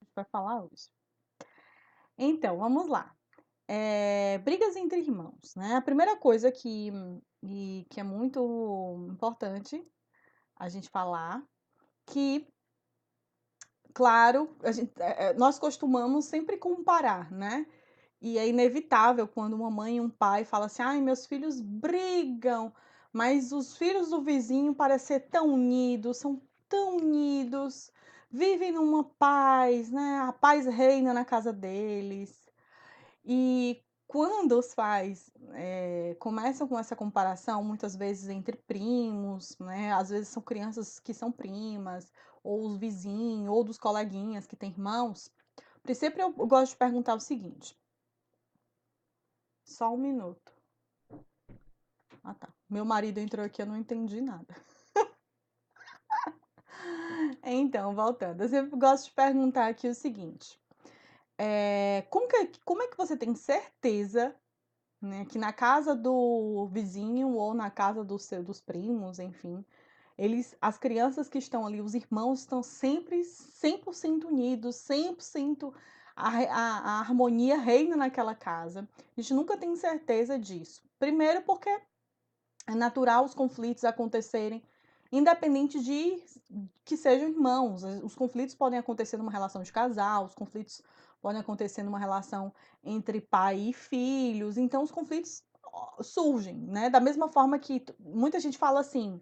gente vai falar hoje. Então, vamos lá. Brigas entre irmãos, né? A primeira coisa que é muito importante a gente falar, que, claro, nós costumamos sempre comparar, né? E é inevitável quando uma mãe e um pai falam assim: ai, meus filhos brigam, mas os filhos do vizinho parecem ser tão unidos, são tão unidos, vivem numa paz, né? A paz reina na casa deles. E quando os pais começam com essa comparação, muitas vezes entre primos, né? Às vezes são crianças que são primas, ou os vizinhos, ou dos coleguinhas que têm irmãos. Sempre eu gosto de perguntar o seguinte: só um minuto. Ah, tá. Meu marido entrou aqui, eu não entendi nada. Então, voltando, eu sempre gosto de perguntar aqui o seguinte: como é que você tem certeza, né, que na casa do vizinho ou na casa dos primos, enfim, as crianças que estão ali, os irmãos estão sempre 100% unidos, 100% a harmonia reina naquela casa. A gente nunca tem certeza disso. Primeiro porque é natural os conflitos acontecerem, independente de que sejam irmãos. Os conflitos podem acontecer numa relação de casal, os conflitos podem acontecer numa relação entre pai e filhos. Então, os conflitos surgem, né? Da mesma forma que muita gente fala assim: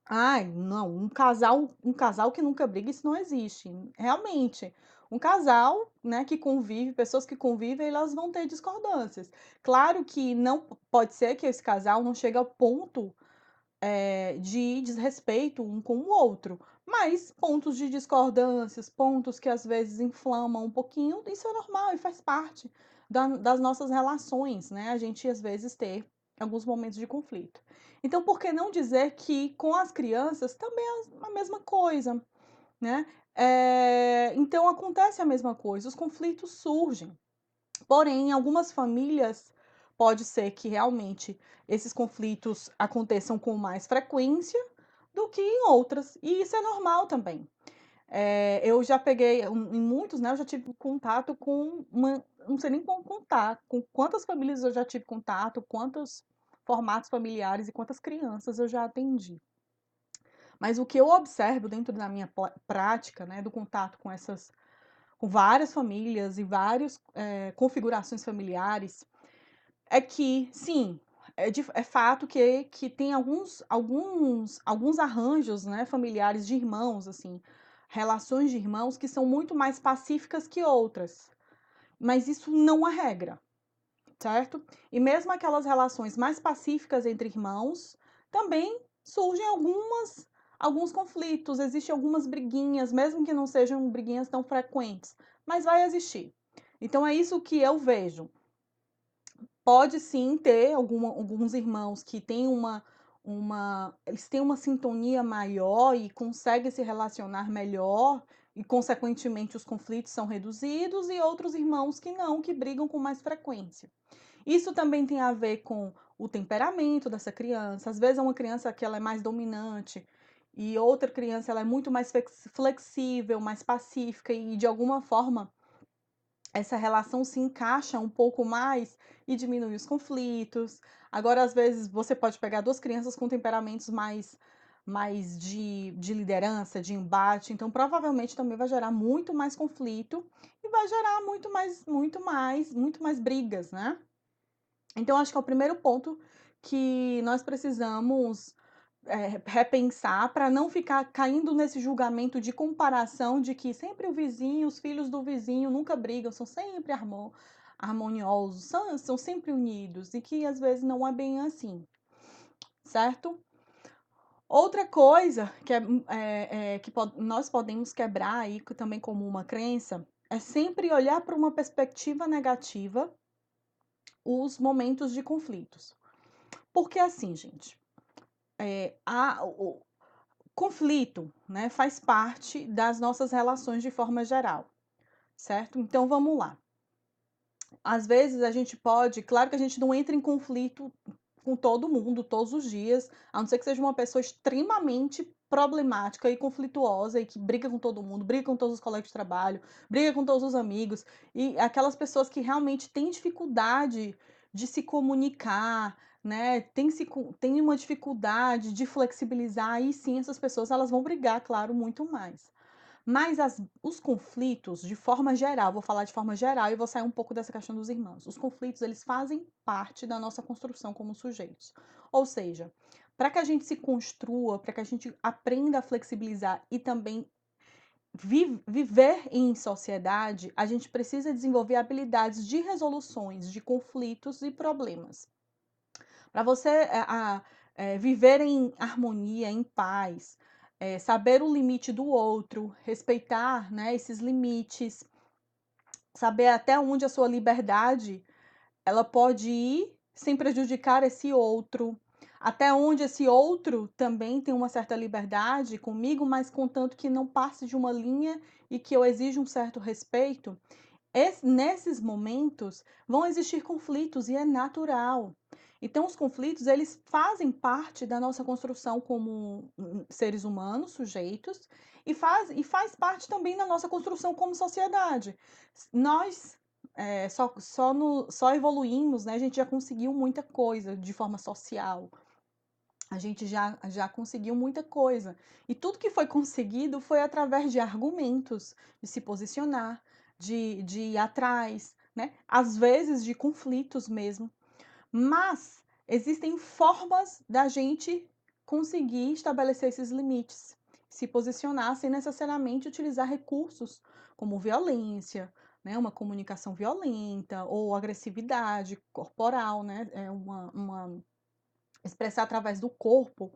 ai, não, um casal que nunca briga, isso não existe. Realmente, um casal, né, que convive, pessoas que convivem, elas vão ter discordâncias. Claro que não pode ser que esse casal não chegue ao ponto, de desrespeito um com o outro, mas pontos de discordâncias, pontos que às vezes inflamam um pouquinho, isso é normal e faz parte das nossas relações, né? A gente às vezes ter alguns momentos de conflito. Então, por que não dizer que com as crianças também é a mesma coisa, né? Então acontece a mesma coisa, os conflitos surgem. Porém, em algumas famílias, pode ser que realmente esses conflitos aconteçam com mais frequência do que em outras, e isso é normal também. Eu já peguei, em muitos, né, eu já tive contato com não sei nem como contar, com quantas famílias eu já tive contato, quantos formatos familiares e quantas crianças eu já atendi. Mas o que eu observo dentro da minha prática, né, do contato com várias famílias e várias configurações familiares, é que, sim, é fato que tem alguns arranjos, né, familiares de irmãos, assim, relações de irmãos que são muito mais pacíficas que outras. Mas isso não é regra, certo? E mesmo aquelas relações mais pacíficas entre irmãos, também surgem alguns conflitos, existem algumas briguinhas, mesmo que não sejam briguinhas tão frequentes, mas vai existir. Então é isso que eu vejo. Pode sim ter alguns irmãos que têm eles têm uma sintonia maior e conseguem se relacionar melhor e, consequentemente, os conflitos são reduzidos, e outros irmãos que não, que brigam com mais frequência. Isso também tem a ver com o temperamento dessa criança. Às vezes é uma criança que ela é mais dominante e outra criança ela é muito mais flexível, mais pacífica, e de alguma forma essa relação se encaixa um pouco mais e diminui os conflitos. Agora, às vezes, você pode pegar duas crianças com temperamentos mais de liderança, de embate, então provavelmente também vai gerar muito mais conflito e vai gerar muito mais brigas, né? Então, acho que é o primeiro ponto que nós precisamos repensar para não ficar caindo nesse julgamento de comparação de que sempre o vizinho, os filhos do vizinho nunca brigam, são sempre harmoniosos, são sempre unidos, e que às vezes não é bem assim, certo? Outra coisa que nós podemos quebrar aí também como uma crença é sempre olhar para uma perspectiva negativa os momentos de conflitos. Porque assim, gente, o conflito, né, faz parte das nossas relações de forma geral, certo? Então vamos lá. Às vezes a gente pode, claro que a gente não entra em conflito com todo mundo, todos os dias, a não ser que seja uma pessoa extremamente problemática e conflituosa e que briga com todo mundo, briga com todos os colegas de trabalho, briga com todos os amigos, e aquelas pessoas que realmente têm dificuldade de se comunicar, né, tem uma dificuldade de flexibilizar, aí sim essas pessoas elas vão brigar, claro, muito mais. Mas os conflitos, de forma geral, vou falar de forma geral e vou sair um pouco dessa questão dos irmãos. Os conflitos, eles fazem parte da nossa construção como sujeitos. Ou seja, para que a gente se construa, para que a gente aprenda a flexibilizar e também viver em sociedade, a gente precisa desenvolver habilidades de resoluções de conflitos e problemas. Para você viver em harmonia, em paz, saber o limite do outro, respeitar, né, esses limites, saber até onde a sua liberdade ela pode ir sem prejudicar esse outro, até onde esse outro também tem uma certa liberdade comigo, mas contanto que não passe de uma linha e que eu exija um certo respeito. Nesses momentos vão existir conflitos e é natural. Então, os conflitos, eles fazem parte da nossa construção como seres humanos, sujeitos, e faz parte também da nossa construção como sociedade. Nós só evoluímos, né? A gente já conseguiu muita coisa de forma social. A gente já conseguiu muita coisa. E tudo que foi conseguido foi através de argumentos, de se posicionar, de ir atrás, né? Às vezes de conflitos mesmo. Mas existem formas da gente conseguir estabelecer esses limites, se posicionar sem necessariamente utilizar recursos como violência, né? Uma comunicação violenta ou agressividade corporal, né? É uma expressar através do corpo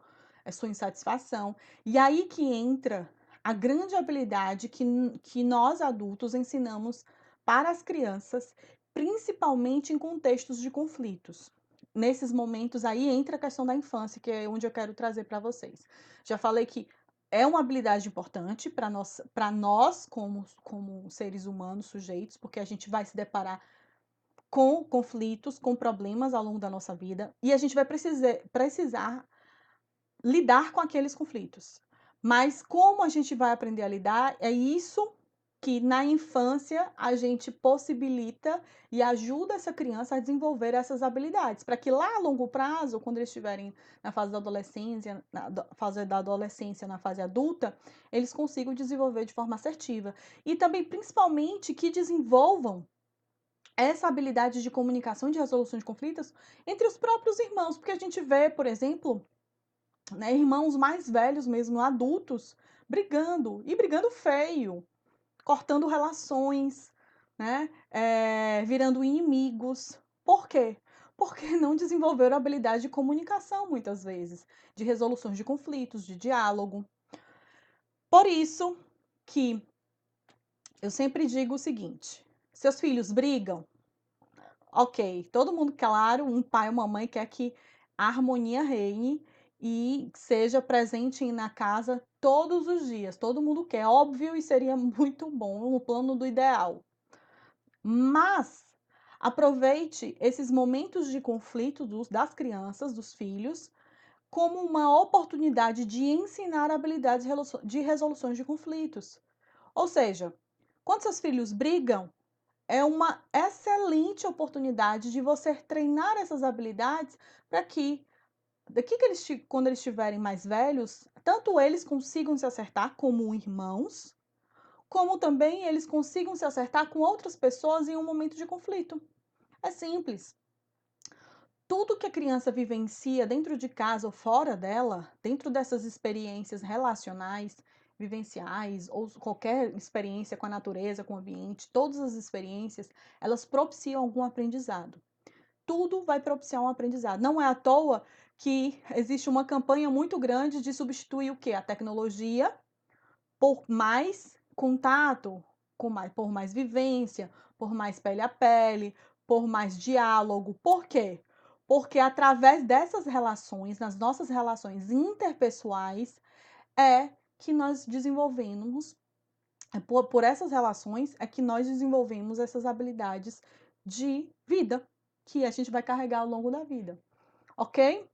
a sua insatisfação. E aí que entra a grande habilidade que nós adultos ensinamos para as crianças, principalmente em contextos de conflitos. Nesses momentos aí entra a questão da infância, que é onde eu quero trazer para vocês. Já falei que é uma habilidade importante para nós como seres humanos, sujeitos, porque a gente vai se deparar com conflitos, com problemas ao longo da nossa vida, e a gente vai precisar lidar com aqueles conflitos. Mas como a gente vai aprender a lidar, é isso que na infância a gente possibilita e ajuda essa criança a desenvolver essas habilidades, para que lá a longo prazo, quando eles estiverem na fase da adolescência, na fase adulta, eles consigam desenvolver de forma assertiva. E também, principalmente, que desenvolvam essa habilidade de comunicação e de resolução de conflitos entre os próprios irmãos, porque a gente vê, por exemplo, né, irmãos mais velhos mesmo, adultos, brigando, e brigando feio, cortando relações, né, virando inimigos. Por quê? Porque não desenvolveram a habilidade de comunicação, muitas vezes, de resoluções de conflitos, de diálogo. Por isso que eu sempre digo o seguinte: seus filhos brigam? Ok, todo mundo, claro, um pai ou uma mãe quer que a harmonia reine e seja presente na casa todos os dias. Todo mundo quer, óbvio, e seria muito bom, o plano do ideal. Mas aproveite esses momentos de conflito das crianças, dos filhos, como uma oportunidade de ensinar habilidades de resoluções de conflitos. Ou seja, quando seus filhos brigam, é uma excelente oportunidade de você treinar essas habilidades para que, quando eles estiverem mais velhos, tanto eles consigam se acertar como irmãos, como também eles consigam se acertar com outras pessoas em um momento de conflito. É simples. Tudo que a criança vivencia dentro de casa ou fora dela, dentro dessas experiências relacionais, vivenciais, ou qualquer experiência com a natureza, com o ambiente, todas as experiências, elas propiciam algum aprendizado. Tudo vai propiciar um aprendizado. Não é à toa que existe uma campanha muito grande de substituir o quê? A tecnologia por mais contato, por mais vivência, por mais pele a pele, por mais diálogo. Por quê? Porque através dessas relações, nas nossas relações interpessoais, é que nós desenvolvemos, por essas relações, é que nós desenvolvemos essas habilidades de vida que a gente vai carregar ao longo da vida. ok?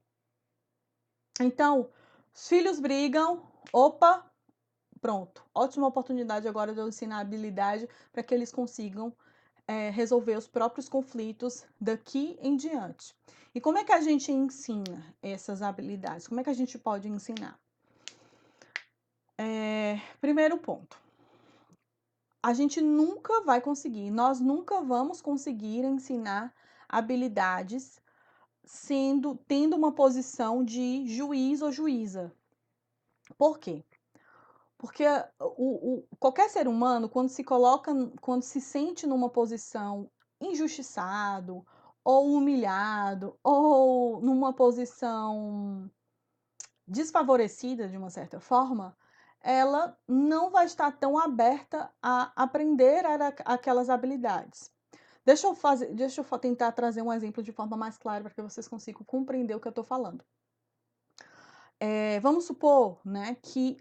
Então, os filhos brigam, opa, pronto, ótima oportunidade agora de eu ensinar habilidade para que eles consigam resolver os próprios conflitos daqui em diante. E como é que a gente ensina essas habilidades? Como é que a gente pode ensinar? Primeiro ponto, a gente nunca vai conseguir, nós nunca vamos conseguir ensinar habilidades tendo uma posição de juiz ou juíza. Por quê? Porque qualquer ser humano, quando se sente numa posição injustiçado, ou humilhado, ou numa posição desfavorecida de uma certa forma, ela não vai estar tão aberta a aprender aquelas habilidades. Deixa eu tentar trazer um exemplo de forma mais clara para que vocês consigam compreender o que eu estou falando. Vamos supor, né, que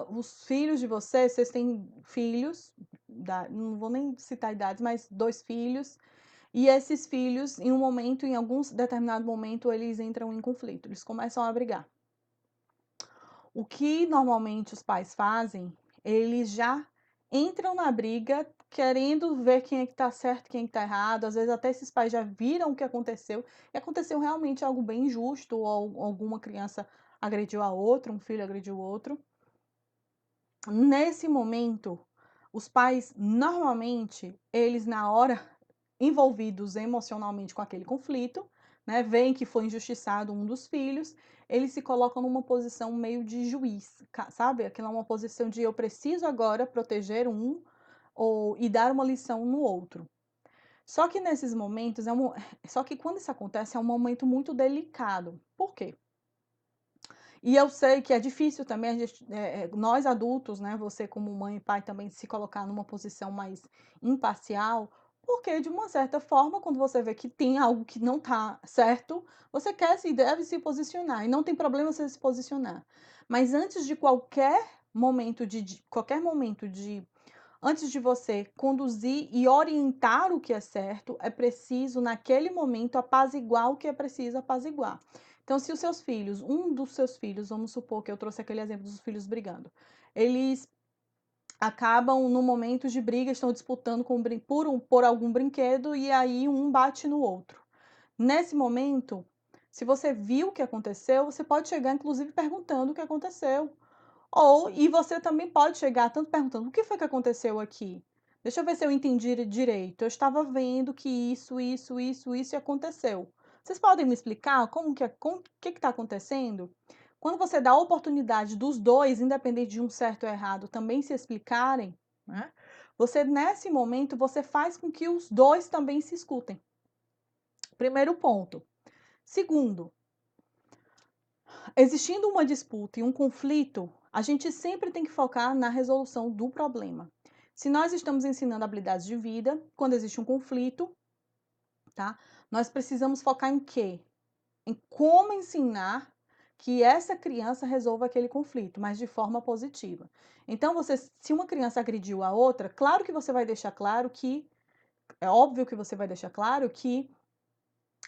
os filhos de vocês têm filhos, não vou nem citar idades, mas 2 filhos, e esses filhos, em algum determinado momento, eles entram em conflito, eles começam a brigar. O que normalmente os pais fazem, eles já entram na briga querendo ver quem é que está certo, quem é que está errado. Às vezes até esses pais já viram o que aconteceu e aconteceu realmente algo bem injusto, ou alguma criança agrediu a outra, um filho agrediu o outro. Nesse momento, os pais normalmente, eles na hora envolvidos emocionalmente com aquele conflito, né, veem que foi injustiçado um dos filhos, eles se colocam numa posição meio de juiz, sabe? Aquela é uma posição de eu preciso agora proteger um e dar uma lição no outro. Só que nesses momentos, só que quando isso acontece é um momento muito delicado. Por quê? E eu sei que é difícil também, nós adultos, né, você como mãe e pai também se colocar numa posição mais imparcial, porque de uma certa forma, quando você vê que tem algo que não está certo, você quer e deve se posicionar, e não tem problema você se posicionar. Mas antes de qualquer momento antes de você conduzir e orientar o que é certo, é preciso, naquele momento, apaziguar o que é preciso apaziguar. Então, se os seus filhos, um dos seus filhos, vamos supor que eu trouxe aquele exemplo dos filhos brigando, eles acabam, no momento de briga, estão disputando por algum brinquedo e aí um bate no outro. Nesse momento, se você viu o que aconteceu, você pode chegar, inclusive, perguntando o que aconteceu. E você também pode chegar tanto perguntando: "O que foi que aconteceu aqui? Deixa eu ver se eu entendi direito. Eu estava vendo que isso aconteceu. Vocês podem me explicar o que está acontecendo?". Quando você dá a oportunidade dos 2, independente de um certo ou errado, também se explicarem, né, nesse momento, você faz com que os 2 também se escutem. Primeiro ponto. Segundo, existindo uma disputa e um conflito, a gente sempre tem que focar na resolução do problema. Se nós estamos ensinando habilidades de vida, quando existe um conflito, tá? Nós precisamos focar em quê? Em como ensinar que essa criança resolva aquele conflito, mas de forma positiva. Então, se uma criança agrediu a outra, claro que você vai deixar claro que, é óbvio que você vai deixar claro que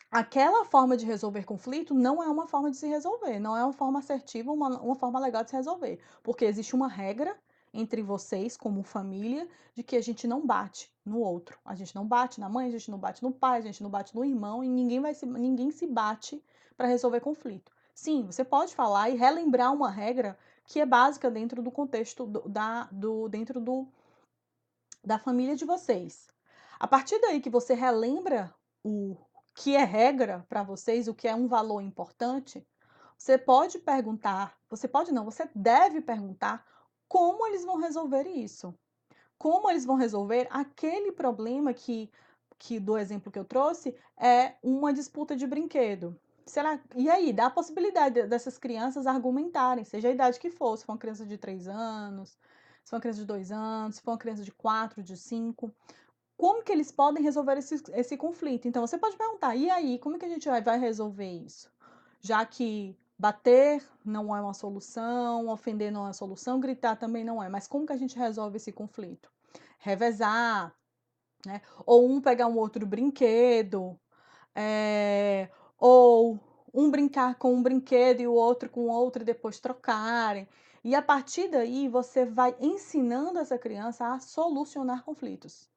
aquela forma de resolver conflito não é uma forma de se resolver, não é uma forma assertiva, uma forma legal de se resolver, porque existe uma regra entre vocês, como família, de que a gente não bate no outro. A gente não bate na mãe, a gente não bate no pai, a gente não bate no irmão e ninguém se bate para resolver conflito. Sim, você pode falar e relembrar uma regra que é básica dentro do contexto da família de vocês. A partir daí que você relembra o que é regra para vocês, o que é um valor importante, você pode perguntar, você pode não, você deve perguntar como eles vão resolver isso. Como eles vão resolver aquele problema que do exemplo que eu trouxe é uma disputa de brinquedo. E aí, dá a possibilidade dessas crianças argumentarem, seja a idade que for, se for uma criança de 3 anos, se for uma criança de 2 anos, se for uma criança de 4, de 5, como que eles podem resolver esse conflito? Então, você pode perguntar: "E aí, como é que a gente vai resolver isso?". Já que bater não é uma solução, ofender não é uma solução, gritar também não é, mas como que a gente resolve esse conflito? Revezar, né, ou um pegar um outro brinquedo, ou um brincar com um brinquedo e o outro com outro e depois trocarem. E a partir daí você vai ensinando essa criança a solucionar conflitos,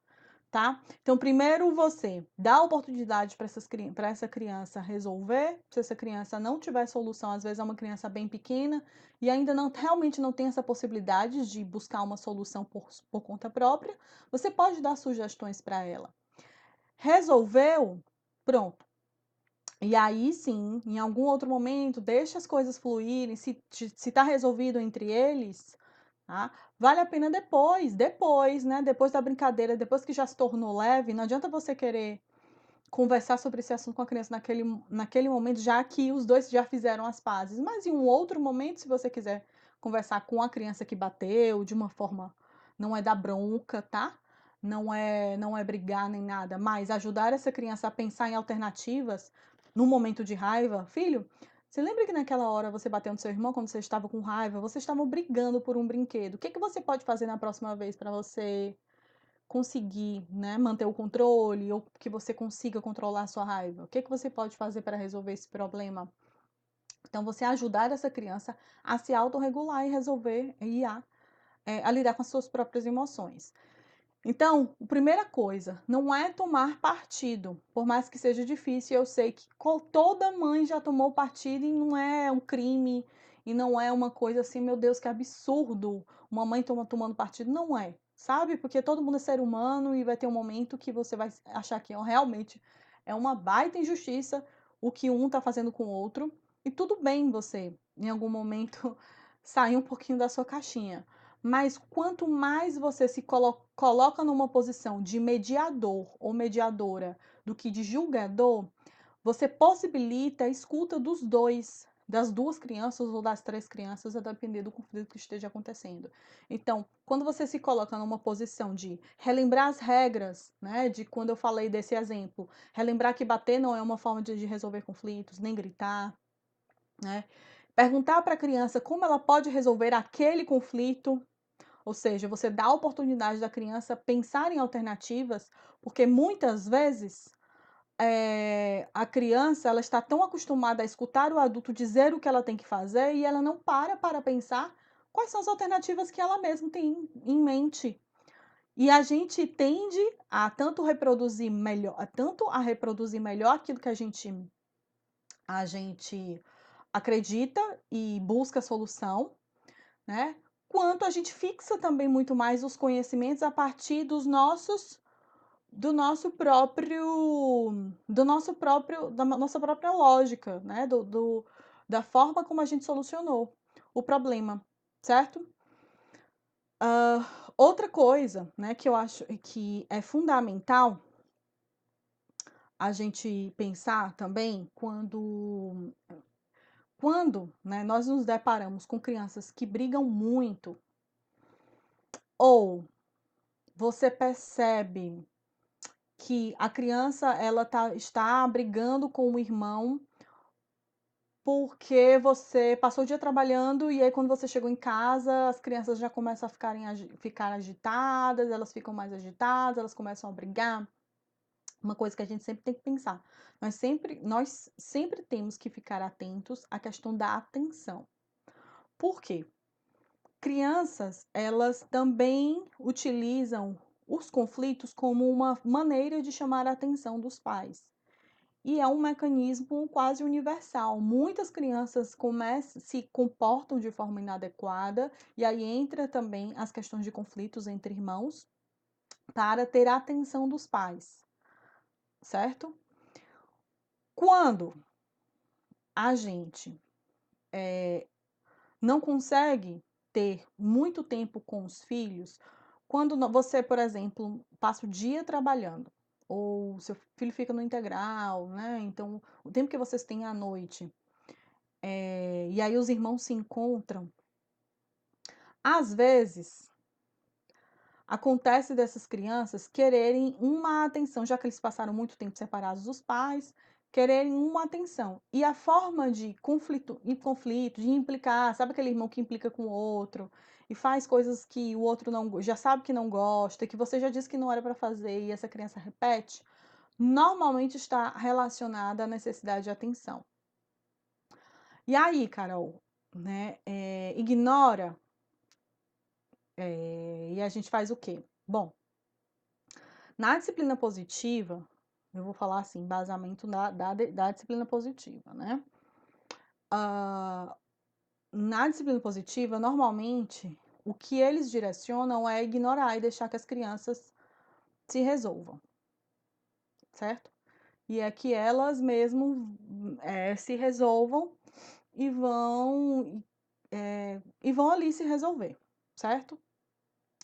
tá? Então, primeiro você dá a oportunidade para essa criança resolver. Se essa criança não tiver solução, às vezes é uma criança bem pequena e ainda não realmente não tem essa possibilidade de buscar uma solução por conta própria, você pode dar sugestões para ela. Resolveu? Pronto. E aí sim, em algum outro momento, deixa as coisas fluírem, se está resolvido entre eles, tá? Vale a pena depois, né? Depois da brincadeira, depois que já se tornou leve, não adianta você querer conversar sobre esse assunto com a criança naquele momento, já que os dois já fizeram as pazes. Mas em um outro momento, se você quiser conversar com a criança que bateu de uma forma, não é dar bronca, tá? Não é brigar nem nada, mas ajudar essa criança a pensar em alternativas no momento de raiva. Filho, você lembra que naquela hora você bateu no seu irmão quando você estava com raiva? Vocês estavam brigando por um brinquedo. O que que você pode fazer na próxima vez para você conseguir, né, manter o controle ou que você consiga controlar a sua raiva? O que que você pode fazer para resolver esse problema? Então, você ajudar essa criança a se autorregular e resolver a lidar com as suas próprias emoções. Então, a primeira coisa, não é tomar partido, por mais que seja difícil, eu sei que toda mãe já tomou partido e não é um crime, e não é uma coisa assim, meu Deus, que absurdo, uma mãe tomando partido, não é, sabe? Porque todo mundo é ser humano e vai ter um momento que você vai achar que realmente é uma baita injustiça o que um tá fazendo com o outro, e tudo bem você, em algum momento, sair um pouquinho da sua caixinha. Mas quanto mais você se coloca numa posição de mediador ou mediadora do que de julgador, você possibilita a escuta dos dois, das duas crianças ou das três crianças, a depender do conflito que esteja acontecendo. Então, quando você se coloca numa posição de relembrar as regras, né, de quando eu falei desse exemplo, relembrar que bater não é uma forma de resolver conflitos, nem gritar, né? Perguntar para a criança como ela pode resolver aquele conflito, ou seja, você dá a oportunidade da criança pensar em alternativas, porque muitas vezes a criança ela está tão acostumada a escutar o adulto dizer o que ela tem que fazer e ela não para pensar quais são as alternativas que ela mesma tem em mente. E a gente tende a tanto a reproduzir melhor aquilo que a gente acredita e busca solução, né? Quanto a gente fixa também muito mais os conhecimentos a partir da nossa própria lógica, né? Da forma como a gente solucionou o problema, certo? Outra coisa, né, que eu acho que é fundamental a gente pensar também quando, né, nós nos deparamos com crianças que brigam muito ou você percebe que a criança está brigando com o irmão porque você passou o dia trabalhando e aí quando você chegou em casa, as crianças já começam a ficar agitadas, elas ficam mais agitadas, elas começam a brigar. Uma coisa que a gente sempre tem que pensar, nós sempre temos que ficar atentos à questão da atenção. Por quê? Crianças, elas também utilizam os conflitos como uma maneira de chamar a atenção dos pais. E é um mecanismo quase universal. Muitas crianças se comportam de forma inadequada, e aí entra também as questões de conflitos entre irmãos, para ter a atenção dos pais, certo? Quando a gente não consegue ter muito tempo com os filhos, quando você, por exemplo, passa o dia trabalhando, ou seu filho fica no integral, né? Então, o tempo que vocês têm à noite, e aí os irmãos se encontram, às vezes acontece dessas crianças quererem uma atenção, já que eles passaram muito tempo separados dos pais, quererem uma atenção. E a forma de conflito, de implicar, sabe aquele irmão que implica com o outro e faz coisas que o outro não já sabe que não gosta, que você já disse que não era para fazer e essa criança repete, normalmente está relacionada à necessidade de atenção. E aí, Carol, né, ignora, e a gente faz o quê? Bom, na disciplina positiva, eu vou falar assim, embasamento da disciplina positiva, né? Ah, na disciplina positiva, normalmente, o que eles direcionam é ignorar e deixar que as crianças se resolvam, certo? E é que elas mesmo se resolvam e vão ali se resolver, certo?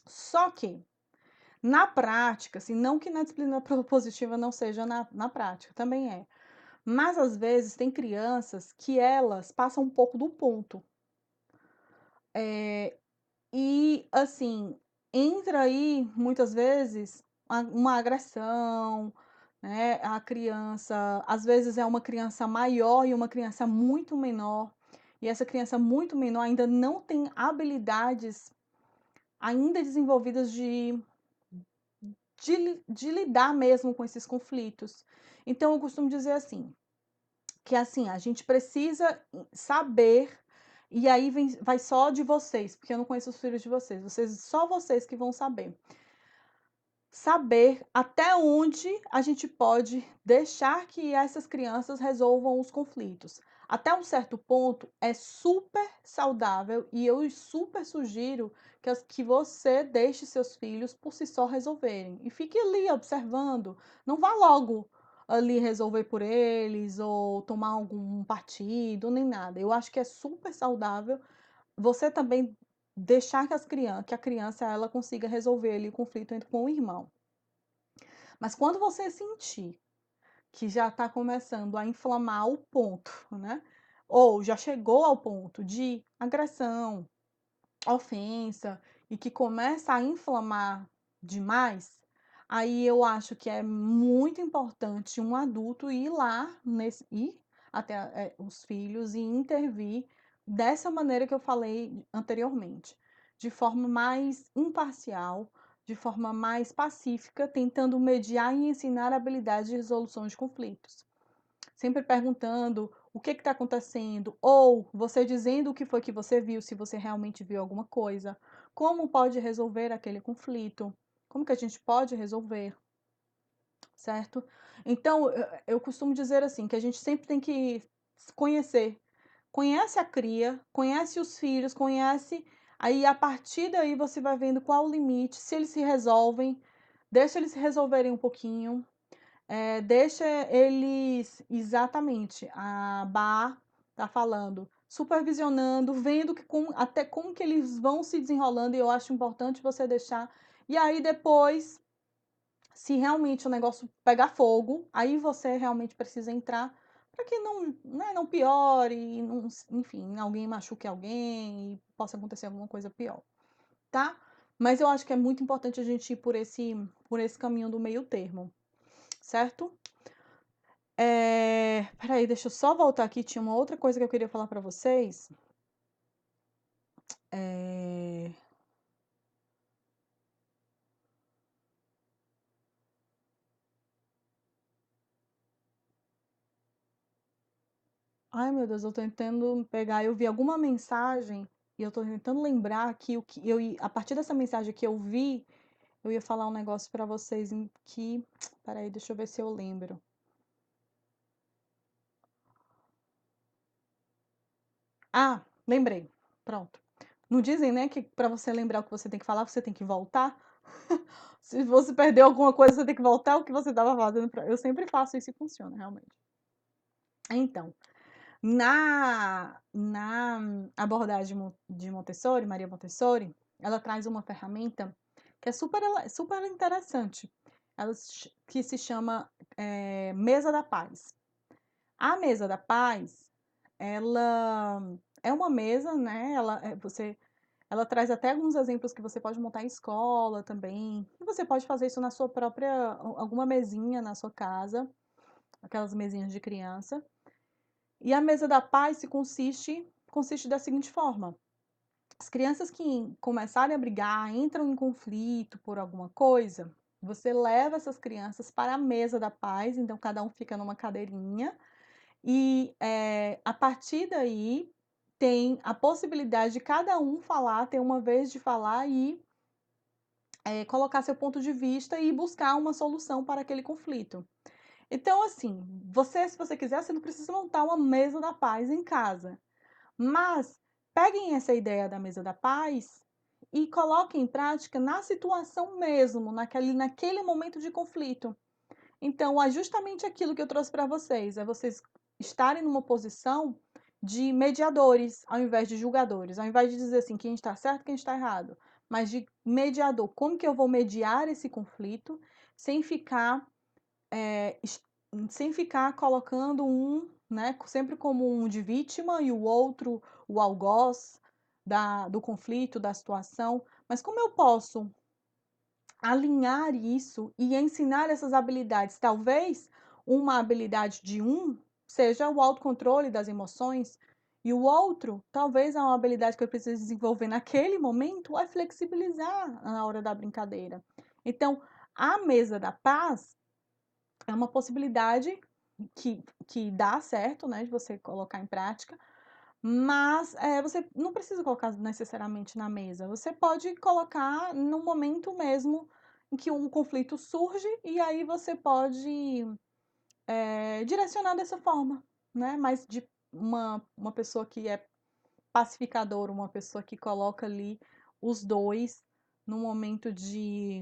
Só que, na prática, assim, não que na disciplina positiva não seja na prática, também é. Mas às vezes tem crianças que elas passam um pouco do ponto. E assim, entra aí muitas vezes uma agressão, né? A criança, às vezes é uma criança maior e uma criança muito menor, e essa criança muito menor ainda não tem habilidades ainda desenvolvidas de lidar mesmo com esses conflitos. Então eu costumo dizer assim, que assim, a gente precisa saber, e aí vai só de vocês, porque eu não conheço os filhos de vocês, só vocês que vão saber até onde a gente pode deixar que essas crianças resolvam os conflitos. Até um certo ponto é super saudável e eu super sugiro que você deixe seus filhos por si só resolverem. E fique ali observando. Não vá logo ali resolver por eles ou tomar algum partido, nem nada. Eu acho que é super saudável você também deixar que a criança ela consiga resolver ali o conflito com o irmão. Mas quando você sentir que já está começando a inflamar o ponto, né? Ou já chegou ao ponto de agressão, ofensa, e que começa a inflamar demais, aí eu acho que é muito importante um adulto ir lá ir até os filhos e intervir dessa maneira que eu falei anteriormente, de forma mais imparcial, de forma mais pacífica, tentando mediar e ensinar habilidades de resolução de conflitos. Sempre perguntando o que está acontecendo, ou você dizendo o que foi que você viu, se você realmente viu alguma coisa, como pode resolver aquele conflito, como que a gente pode resolver, certo? Então, eu costumo dizer assim, que a gente sempre tem que conhecer, conhece a cria, conhece os filhos, conhece, aí a partir daí você vai vendo qual o limite, se eles se resolvem, deixa eles se resolverem um pouquinho, deixa eles, exatamente, a Bá tá falando, supervisionando, vendo até como que eles vão se desenrolando, e eu acho importante você deixar. E aí depois, se realmente o negócio pegar fogo, aí você realmente precisa entrar para que não, né, não piore, não, enfim, alguém machuque alguém e possa acontecer alguma coisa pior, tá? Mas eu acho que é muito importante a gente ir por esse caminho do meio termo, certo? Peraí, deixa eu só voltar aqui, tinha uma outra coisa que eu queria falar para vocês. É... Ai, meu Deus, eu tô tentando pegar, eu vi alguma mensagem e eu tô tentando lembrar que a partir dessa mensagem que eu vi, eu ia falar um negócio para vocês peraí, deixa eu ver se eu lembro. Ah, lembrei. Pronto. Não dizem, né, que para você lembrar o que você tem que falar, você tem que voltar? Se você perdeu alguma coisa, você tem que voltar o que você estava fazendo. Eu sempre faço isso e funciona, realmente. Então, na abordagem de Montessori, Maria Montessori, ela traz uma ferramenta que é super interessante, que se chama Mesa da Paz. A Mesa da Paz, ela é uma mesa, né? Ela traz até alguns exemplos que você pode montar em escola também. E você pode fazer isso na sua própria, alguma mesinha na sua casa, aquelas mesinhas de criança. E a mesa da paz consiste da seguinte forma: as crianças que começarem a brigar, entram em conflito por alguma coisa, você leva essas crianças para a mesa da paz, então cada um fica numa cadeirinha e, a partir daí, tem a possibilidade de cada um falar, ter uma vez de falar e, colocar seu ponto de vista e buscar uma solução para aquele conflito. Então, assim, se você quiser, você não precisa montar uma mesa da paz em casa, mas peguem essa ideia da mesa da paz e coloquem em prática na situação mesmo, naquele momento de conflito. Então, é justamente aquilo que eu trouxe para vocês, é vocês estarem numa posição de mediadores, ao invés de julgadores, ao invés de dizer assim, quem está certo, quem está errado, mas de mediador. Como que eu vou mediar esse conflito sem ficar, eh, es sem ficar colocando um, né, sempre como um de vítima e o outro o algoz do conflito, da situação, mas como eu posso alinhar isso e ensinar essas habilidades. Talvez uma habilidade de um seja o autocontrole das emoções, e o outro, talvez é uma habilidade que eu preciso desenvolver naquele momento, é flexibilizar na hora da brincadeira. Então, a mesa da paz é uma possibilidade que dá certo, né, de você colocar em prática, mas, você não precisa colocar necessariamente na mesa, você pode colocar no momento mesmo em que um conflito surge, e aí você pode, direcionar dessa forma, né, mas de uma pessoa que é pacificadora, uma pessoa que coloca ali os 2 num momento de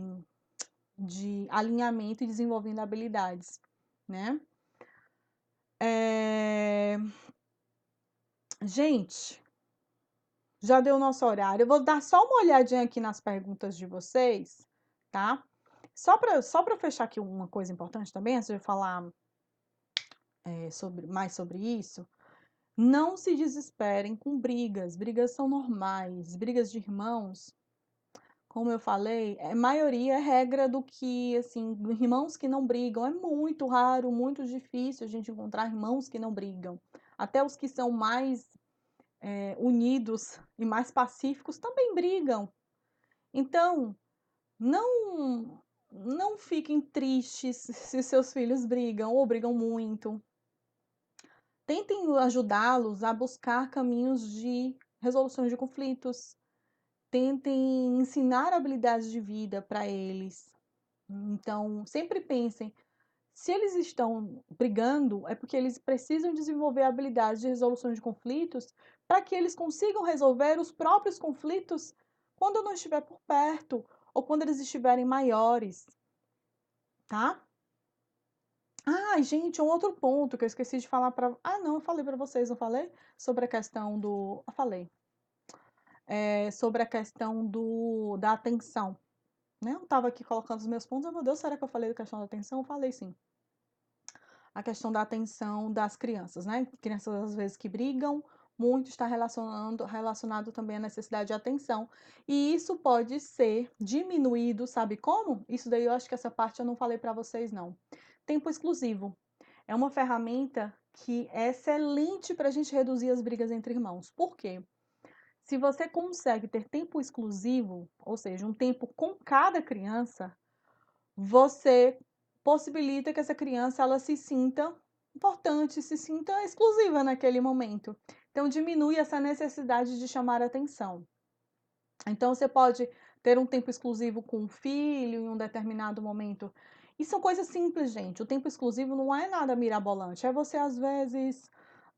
alinhamento e desenvolvendo habilidades, né. Eh, gente, já deu o nosso horário. Eu vou dar só uma olhadinha aqui nas perguntas de vocês, tá? Só para fechar aqui uma coisa importante também, antes de eu falar mais sobre isso, não se desesperem com brigas. Brigas são normais, brigas de irmãos, como eu falei, maioria é regra do que, assim, irmãos que não brigam. É muito raro, muito difícil a gente encontrar irmãos que não brigam. Até os que são mais unidos e mais pacíficos também brigam. Então, não não fiquem tristes se seus filhos brigam ou brigam muito. Tentem ajudá-los a buscar caminhos de resolução de conflitos. Tentem ensinar habilidades de vida para eles. Então, sempre pensem, se eles estão brigando, é porque eles precisam desenvolver habilidades de resolução de conflitos para que eles consigam resolver os próprios conflitos quando eu não estiver por perto ou quando eles estiverem maiores, tá? Ah, gente, um outro ponto que eu esqueci de falar para. Ah, não, eu falei para vocês, não falei? Sobre a questão do. Eu falei. Sobre a questão da atenção. Né? Eu estava aqui colocando os meus pontos. Oh, meu Deus, será que eu falei da questão da atenção? Eu falei sim. A questão da atenção das crianças, né? Crianças às vezes que brigam, muito está relacionado também à necessidade de atenção. E isso pode ser diminuído, sabe como? Isso daí eu acho que essa parte eu não falei para vocês, não. Tempo exclusivo. É uma ferramenta que é excelente para a gente reduzir as brigas entre irmãos. Por quê? Se você consegue ter tempo exclusivo, ou seja, um tempo com cada criança, você possibilita que essa criança ela se sinta importante, se sinta exclusiva naquele momento. Então diminui essa necessidade de chamar atenção. Então você pode ter um tempo exclusivo com um filho em um determinado momento. E são coisas simples, gente. O tempo exclusivo não é nada mirabolante. É você, às vezes,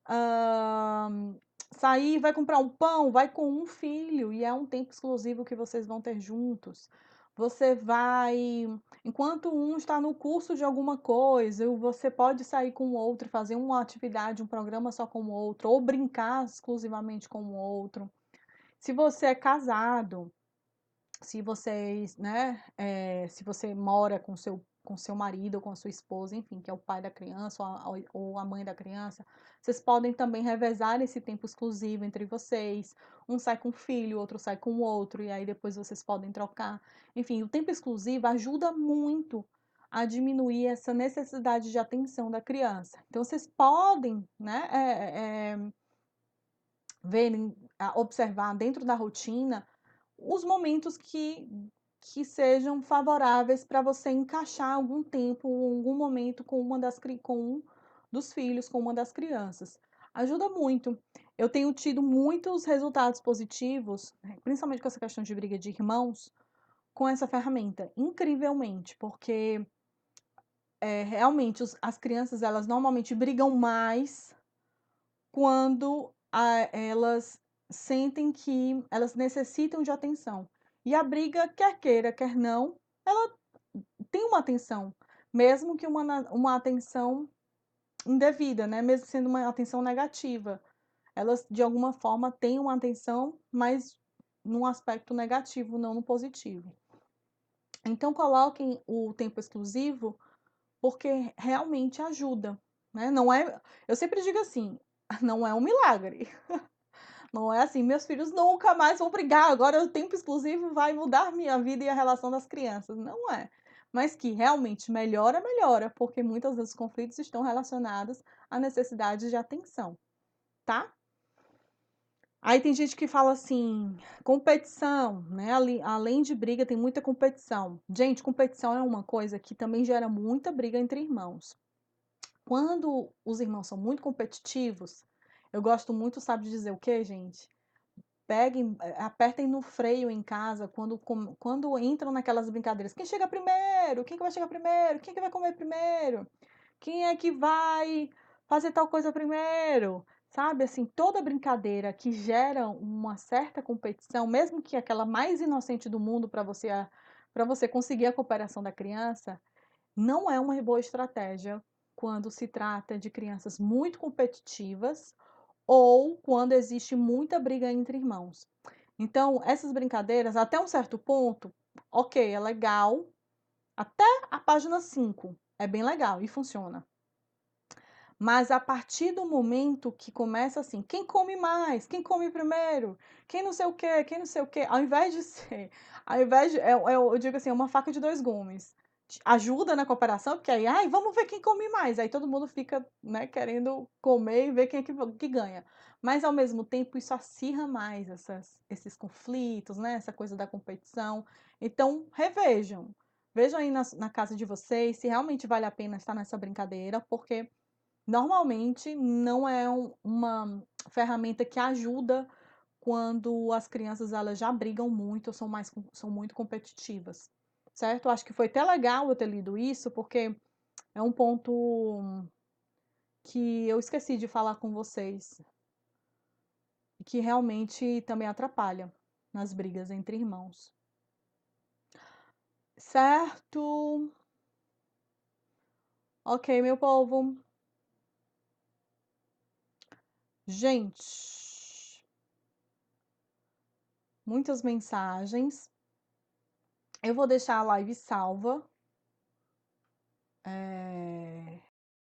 hã, sair, vai comprar um pão, vai com um filho e é um tempo exclusivo que vocês vão ter juntos. Você vai enquanto um está no curso de alguma coisa, você pode sair com o outro, fazer uma atividade, um programa só com o outro, ou brincar exclusivamente com o outro. Se você é casado, se vocês, né, se você mora com seu marido ou com a sua esposa, enfim, que é o pai da criança ou a mãe da criança, vocês podem também revezar esse tempo exclusivo entre vocês. Um sai com o filho, outro sai com o outro, e aí depois vocês podem trocar. Enfim, o tempo exclusivo ajuda muito a diminuir essa necessidade de atenção da criança. Então, vocês podem, né, verem, observar dentro da rotina os momentos que sejam favoráveis para você encaixar algum tempo, algum momento com uma das com um dos filhos com uma das crianças. Ajuda muito. Eu tenho tido muitos resultados positivos, né, principalmente com essa questão de briga de irmãos, com essa ferramenta, incrivelmente, porque realmente as crianças elas normalmente brigam mais quando elas sentem que elas necessitam de atenção. E a briga, quer queira, quer não, ela tem uma atenção, mesmo que uma atenção indevida, né? Mesmo sendo uma atenção negativa. Elas, de alguma forma, têm uma atenção, mas num aspecto negativo, não no positivo. Então, coloquem o tempo exclusivo porque realmente ajuda, né? Não é, eu sempre digo assim, não é um milagre. Não é assim, meus filhos nunca mais vão brigar, agora o tempo exclusivo vai mudar minha vida e a relação das crianças. Não é. Mas que realmente melhora, melhora, porque muitos dos conflitos estão relacionados à necessidade de atenção, tá? Aí tem gente que fala assim, competição, né? Além de briga, tem muita competição. Gente, competição é uma coisa que também gera muita briga entre irmãos. Quando os irmãos são muito competitivos, eu gosto muito, sabe, de dizer o quê, gente? Peguem, apertem no freio em casa quando entram naquelas brincadeiras. Quem chega primeiro? Quem que vai chegar primeiro? Quem que vai comer primeiro? Quem é que vai fazer tal coisa primeiro? Sabe, assim, toda brincadeira que gera uma certa competição, mesmo que aquela mais inocente do mundo para você conseguir a cooperação da criança, não é uma boa estratégia quando se trata de crianças muito competitivas ou quando existe muita briga entre irmãos. Então, essas brincadeiras, até um certo ponto, ok, é legal, até a página 5 é bem legal e funciona. Mas a partir do momento que começa assim, quem come mais? Quem come primeiro? Quem não sei o quê? Quem não sei o quê? Ao invés de ser, ao invés de, eu digo assim, é uma faca de dois gumes. Ajuda na cooperação, porque aí, ai, vamos ver quem come mais. Aí todo mundo fica, né, querendo comer e ver quem é que ganha. Mas ao mesmo tempo isso acirra mais esses conflitos, né? Essa coisa da competição. Então, revejam. Vejam aí na casa de vocês se realmente vale a pena estar nessa brincadeira, porque normalmente não é uma ferramenta que ajuda quando as crianças elas já brigam muito ou são muito competitivas, certo? Acho que foi até legal eu ter lido isso, porque é um ponto que eu esqueci de falar com vocês, e que realmente também atrapalha nas brigas entre irmãos. Certo? Ok, meu povo. Gente, muitas mensagens. Eu vou deixar a live salva